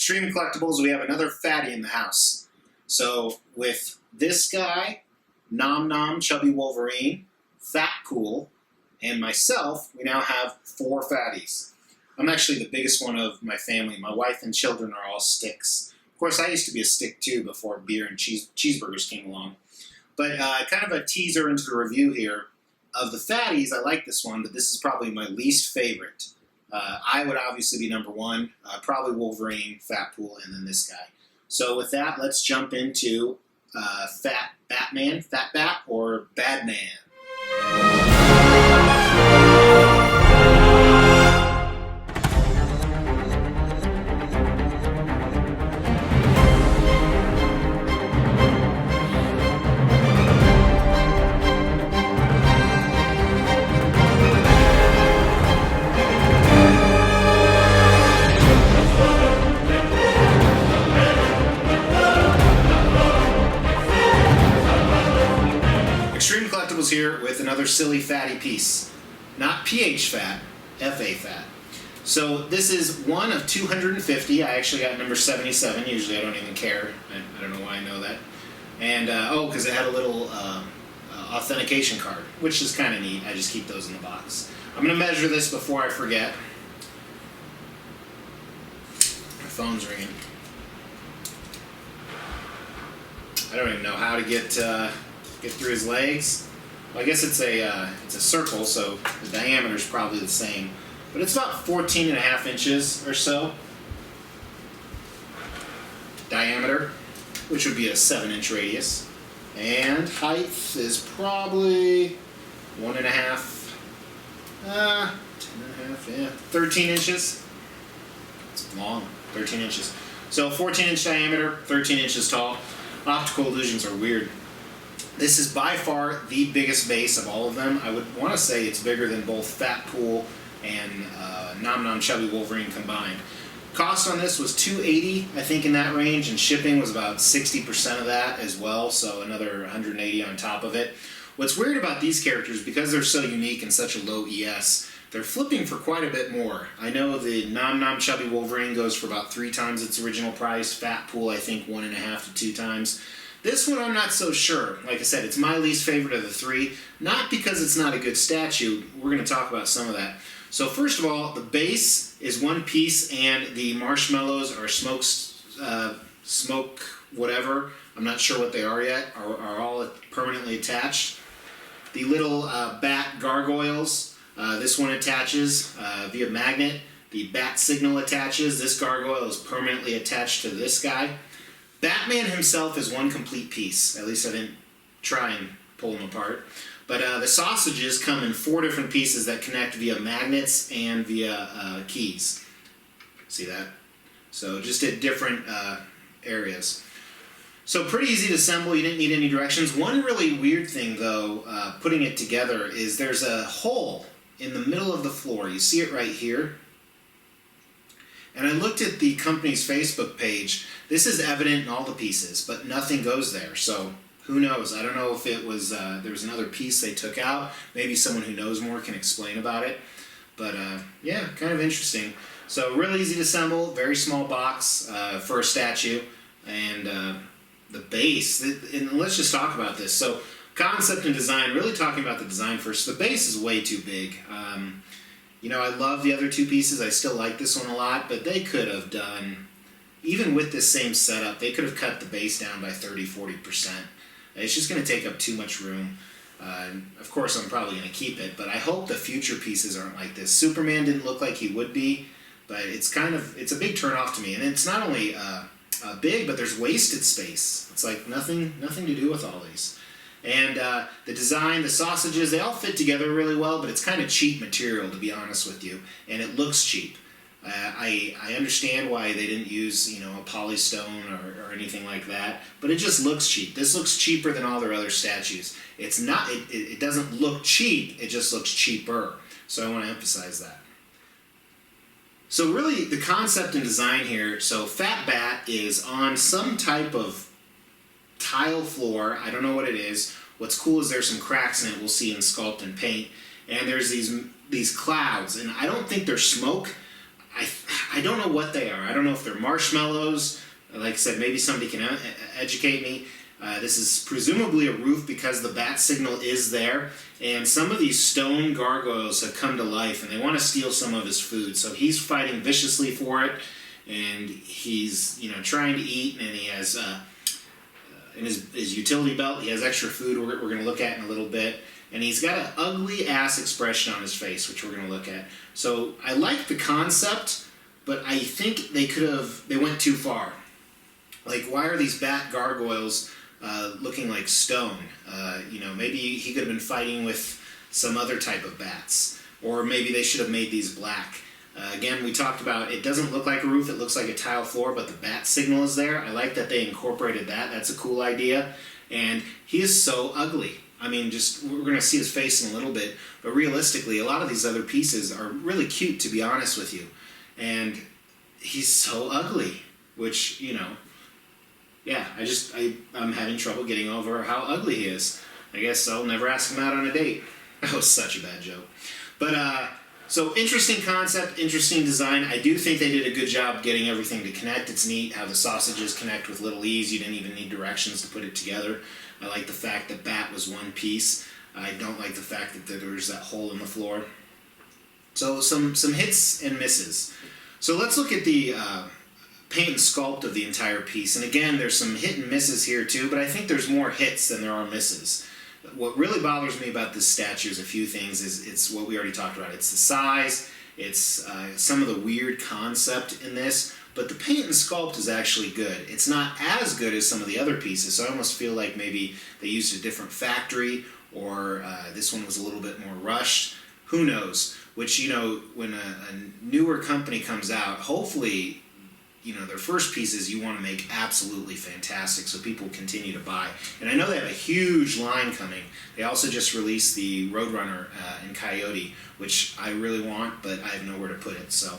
Extreme Collectibles, we have another fatty in the house. So with this guy, Nom Nom Chubby Wolverine, Fat Cool, and myself, we now have 4 fatties. I'm actually the biggest one of my family. My wife and children are all sticks. Of course, I used to be a stick too before beer and cheeseburgers came along. But kind of a teaser into the review here. Of the fatties, I like this one, but this is probably my least favorite. I would obviously be number 1, probably Wolverine, Fat Pool, and then this guy. So with that, let's jump into Fat Batman, Fat Bat, or Badman. Extreme Collectibles here with another silly fatty piece. Not PH fat, FA fat. So this is one of 250. I actually got number 77. Usually I don't even care. I don't know why I know that. And, because it had a little authentication card, which is kind of neat. I just keep those in the box. I'm going to measure this before I forget. My phone's ringing. I don't even know how to get through his legs. Well, I guess it's a circle, so the diameter is probably the same, but it's about 14.5 inches or so diameter, which would be a 7-inch radius, and height is probably 1.5, 10.5, yeah, 13 inches. It's long, 13 inches. So 14-inch diameter, 13 inches tall. Optical illusions are weird. This is by far the biggest base of all of them. I would want to say it's bigger than both Fat Pool and Nom Nom Chubby Wolverine combined. Cost on this was $280, I think, in that range, and shipping was about 60% of that as well, so another $180 on top of it. What's weird about these characters, because they're so unique and such a low ES, they're flipping for quite a bit more. I know the Nom Nom Chubby Wolverine goes for about 3 times its original price. Fat Pool, I think, 1.5 to 2 times. This one I'm not so sure. Like I said, it's my least favorite of the 3. Not because it's not a good statue. We're going to talk about some of that. So first of all, the base is one piece, and the marshmallows or smoke whatever, I'm not sure what they are yet, are all permanently attached. The little bat gargoyles, this one attaches via magnet. The bat signal attaches. This gargoyle is permanently attached to this guy. Batman himself is one complete piece. At least I didn't try and pull them apart. But the sausages come in 4 different pieces that connect via magnets and via keys. See that? So just at different areas. So pretty easy to assemble. You didn't need any directions. One really weird thing, though, putting it together, is there's a hole in the middle of the floor. You see it right here. And I looked at the company's Facebook page. This is evident in all the pieces, but nothing goes there. So who knows? I don't know if it was there was another piece they took out. Maybe someone who knows more can explain about it. But yeah, kind of interesting. So real easy to assemble, very small box for a statue. And the base, and let's just talk about this. So concept and design, really talking about the design first. The base is way too big. You know, I love the other 2 pieces. I still like this one a lot, but they could have done, even with this same setup, they could have cut the base down by 30-40%. It's just going to take up too much room. Of course, I'm probably going to keep it, but I hope the future pieces aren't like this. Superman didn't look like he would be, but it's a big turnoff to me. And it's not only big, but there's wasted space. It's like nothing to do with all these. And the design, the sausages, they all fit together really well, but it's kind of cheap material, to be honest with you, and it looks cheap. I understand why they didn't use, a polystone or anything like that, but it just looks cheap. This looks cheaper than all their other statues. It's not. It doesn't look cheap. It just looks cheaper. So I want to emphasize that. So really, the concept and design here. So Fat Bat is on some type of tile floor. I don't know what it is. What's cool is there's some cracks in it we'll see in Sculpt and Paint. And there's these clouds, and I don't think they're smoke. I don't know what they are. I don't know if they're marshmallows. Like I said, maybe somebody can educate me. This is presumably a roof because the bat signal is there, and some of these stone gargoyles have come to life, and they want to steal some of his food. So he's fighting viciously for it, and he's trying to eat, and he has in his utility belt he has extra food we're going to look at in a little bit, and he's got an ugly ass expression on his face, which we're going to look at. So I like the concept, but I think they went too far. Like, why are these bat gargoyles looking like stone? Maybe he could have been fighting with some other type of bats, or maybe they should have made these black. Again, we talked about it doesn't look like a roof, it looks like a tile floor, but the bat signal is there. I like that they incorporated that. That's a cool idea. And he is so ugly. I mean, we're going to see his face in a little bit, but realistically, a lot of these other pieces are really cute, to be honest with you. And he's so ugly, which, yeah, I'm having trouble getting over how ugly he is. I guess I'll never ask him out on a date. That was such a bad joke. But, so interesting concept, interesting design. I do think they did a good job getting everything to connect. It's neat how the sausages connect with little ease. You didn't even need directions to put it together. I like the fact that bat was one piece. I don't like the fact that there's that hole in the floor. So some hits and misses. So let's look at the paint and sculpt of the entire piece. And again, there's some hit and misses here too, but I think there's more hits than there are misses. What really bothers me about this statue is a few things. It's what we already talked about. It's the size, it's some of the weird concept in this, but the paint and sculpt is actually good. It's not as good as some of the other pieces, so I almost feel like maybe they used a different factory, or this one was a little bit more rushed. Who knows? Which, when a newer company comes out, hopefully their first pieces you want to make absolutely fantastic so people continue to buy. And I know they have a huge line coming. They also just released the Roadrunner in Coyote, which I really want, but I have nowhere to put it. So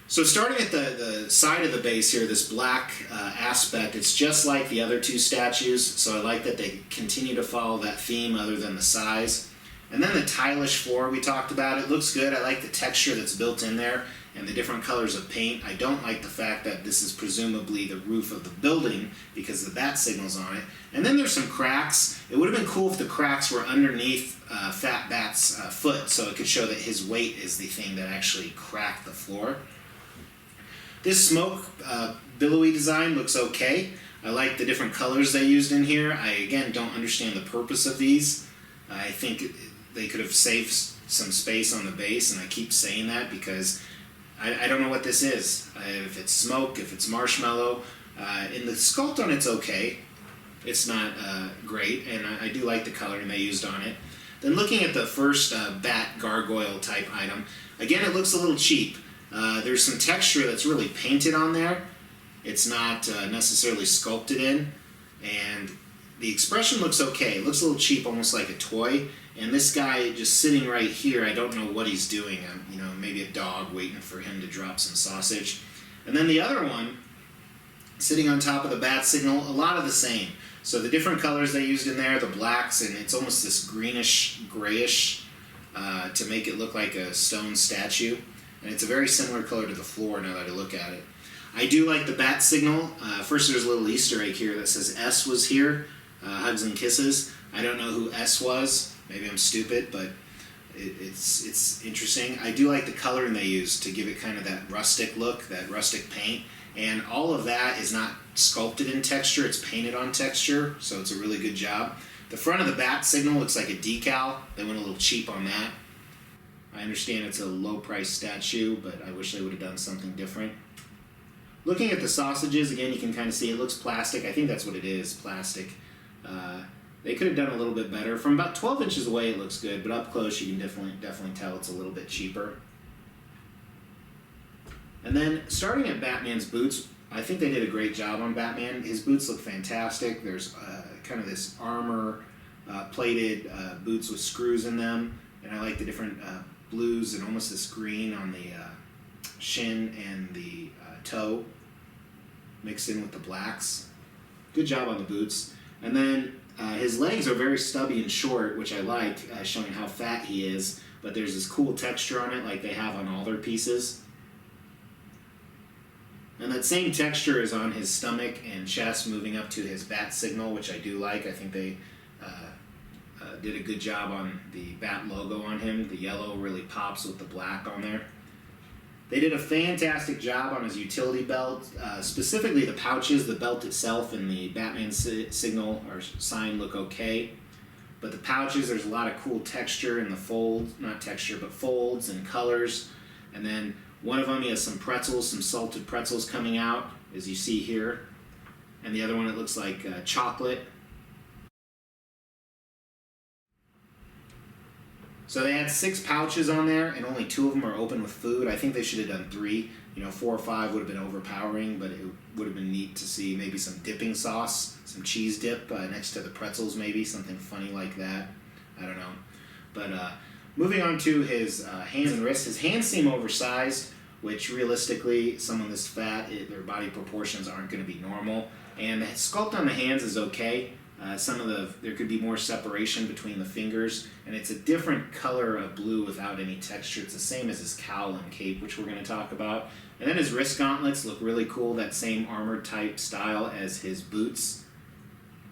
starting at the side of the base here, this black aspect, it's just like the other two statues, so I like that they continue to follow that theme other than the size. And then the tile-ish floor we talked about, it looks good. I like the texture that's built in there and the different colors of paint. I don't like the fact that this is presumably the roof of the building because the bat signal's on it. And then there's some cracks. It would have been cool if the cracks were underneath Fat Bat's foot, so it could show that his weight is the thing that actually cracked the floor. This smoke billowy design looks okay. I like the different colors they used in here. I, again, don't understand the purpose of these. I think they could have saved some space on the base, and I keep saying that because I don't know what this is. If it's smoke, if it's marshmallow. In the sculpt on it's okay. It's not great, and I do like the coloring they used on it. Then looking at the first bat gargoyle type item, again it looks a little cheap. There's some texture that's really painted on there. It's not necessarily sculpted in, and the expression looks okay. It looks a little cheap, almost like a toy. And this guy just sitting right here, I don't know what he's doing. Maybe a dog waiting for him to drop some sausage. And then the other one, sitting on top of the bat signal, a lot of the same. So the different colors they used in there, the blacks, and it's almost this greenish, grayish to make it look like a stone statue. And it's a very similar color to the floor now that I look at it. I do like the bat signal. First there's a little Easter egg here that says S was here, hugs and kisses. I don't know who S was. Maybe I'm stupid, but it's interesting. I do like the coloring they used to give it kind of that rustic look, that rustic paint. And all of that is not sculpted in texture, it's painted on texture, so it's a really good job. The front of the bat signal looks like a decal. They went a little cheap on that. I understand it's a low-price statue, but I wish they would have done something different. Looking at the sausages, again, you can kind of see it looks plastic. I think that's what it is, plastic. They could have done a little bit better. From about 12 inches away, it looks good, but up close, you can definitely tell it's a little bit cheaper. And then, starting at Batman's boots, I think they did a great job on Batman. His boots look fantastic. There's kind of this armor plated boots with screws in them, and I like the different blues and almost this green on the shin and the toe mixed in with the blacks. Good job on the boots. And then his legs are very stubby and short, which I like, showing how fat he is. but there's this cool texture on it like they have on all their pieces. And that same texture is on his stomach and chest moving up to his bat signal, which I do like. I think they did a good job on the bat logo on him. The yellow really pops with the black on there. They did a fantastic job on his utility belt, specifically the pouches. The belt itself and the Batman signal or sign look okay. But the pouches, there's a lot of cool texture in the folds, not texture, but folds and colors. And then one of them, he has some pretzels, some salted pretzels coming out, as you see here. And the other one, it looks like chocolate. So they had 6 pouches on there, and only 2 of them are open with food. I think they should have done 3. 4 or 5 would have been overpowering, but it would have been neat to see maybe some dipping sauce, some cheese dip next to the pretzels, maybe something funny like that. I don't know. But moving on to his hands and wrists. His hands seem oversized, which realistically, someone this fat, their body proportions aren't going to be normal. And the sculpt on the hands is okay. There could be more separation between the fingers, and it's a different color of blue without any texture. It's the same as his cowl and cape, which we're going to talk about. And then his wrist gauntlets look really cool, that same armored type style as his boots.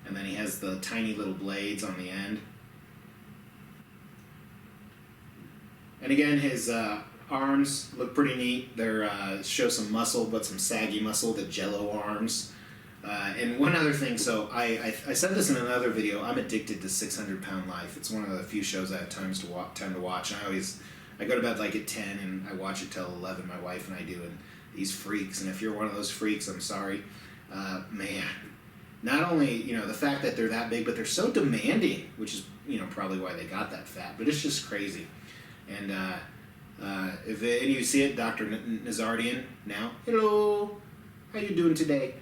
And then he has the tiny little blades on the end. And again, his arms look pretty neat. They show some muscle, but some saggy muscle, the Jello arms. And one other thing, so I said this in another video, I'm addicted to 600 Pound Life. It's one of the few shows I have time to watch. And I go to bed like at 10 and I watch it till 11, my wife and I do, and these freaks, and if you're one of those freaks, I'm sorry. Man, not only, the fact that they're that big, but they're so demanding, which is, probably why they got that fat, but it's just crazy. And if any of you see it, Dr. Nazardian now, hello, how you doing today?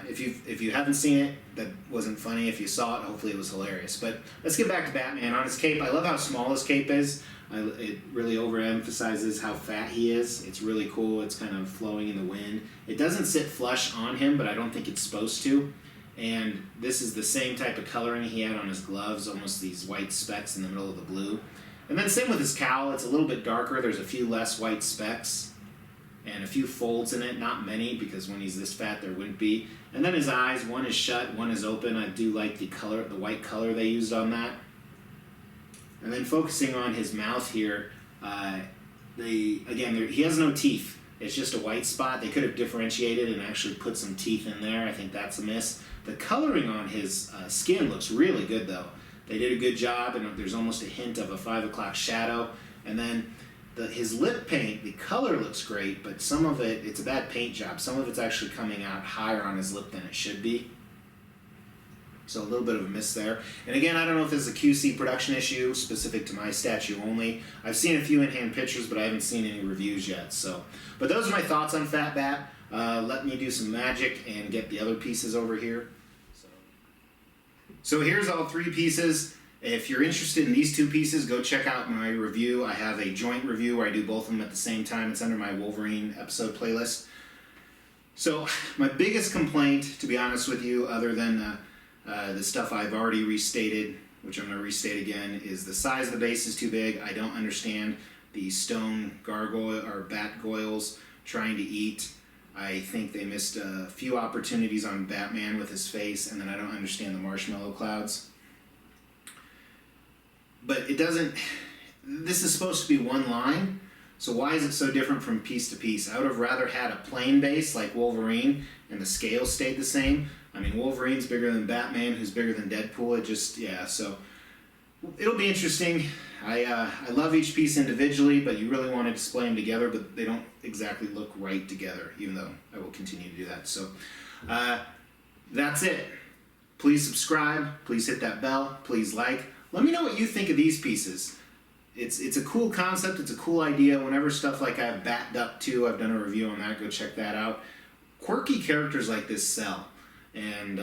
If you haven't seen it, that wasn't funny. If you saw it, hopefully it was hilarious. But let's get back to Batman. On his cape, I love how small his cape is. It really overemphasizes how fat he is. It's really cool. It's kind of flowing in the wind. It doesn't sit flush on him, but I don't think it's supposed to. And this is the same type of coloring he had on his gloves, almost these white specks in the middle of the blue. And then same with his cowl. It's a little bit darker. There's a few less white specks and a few folds in it, not many, because when he's this fat there wouldn't be. And then his eyes, one is shut, one is open. I do like the color, the white color they used on that. And then focusing on his mouth here, he has no teeth. It's just a white spot. They could have differentiated and actually put some teeth in there. I think that's a miss. The coloring on his skin looks really good, though. They did a good job, and there's almost a hint of a 5 o'clock shadow. And then his lip paint, the color looks great, but some of it, it's a bad paint job. Some of it's actually coming out higher on his lip than it should be. So a little bit of a miss there. And again, I don't know if this is a QC production issue specific to my statue only. I've seen a few in-hand pictures, but I haven't seen any reviews yet. But those are my thoughts on Fat Bat. Let me do some magic and get the other pieces over here. So here's all 3 pieces. If you're interested in these 2 pieces, go check out my review. I have a joint review where I do both of them at the same time. It's under my Wolverine episode playlist. So my biggest complaint, to be honest with you, other than the stuff I've already restated, which I'm going to restate again, is the size of the base is too big. I don't understand the stone gargoyle or bat goyles trying to eat. I think they missed a few opportunities on Batman with his face, and then I don't understand the marshmallow clouds. But it doesn't, this is supposed to be one line, so why is it so different from piece to piece? I would have rather had a plain base like Wolverine and the scale stayed the same. I mean, Wolverine's bigger than Batman, who's bigger than Deadpool. So it'll be interesting. I love each piece individually, but you really want to display them together, but they don't exactly look right together, even though I will continue to do that. So that's it. Please subscribe. Please hit that bell. Please like. Let me know what you think of these pieces. It's a cool concept. It's a cool idea. Whenever stuff like I've Bat Duck 2, I've done a review on that. Go check that out. Quirky characters like this sell, and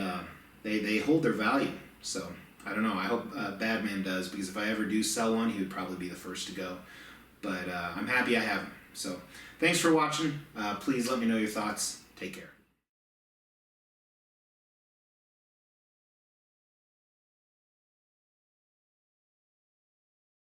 they hold their value. So I don't know. I hope Batman does, because if I ever do sell one, he would probably be the first to go. But I'm happy I have him. So thanks for watching. Please let me know your thoughts. Take care.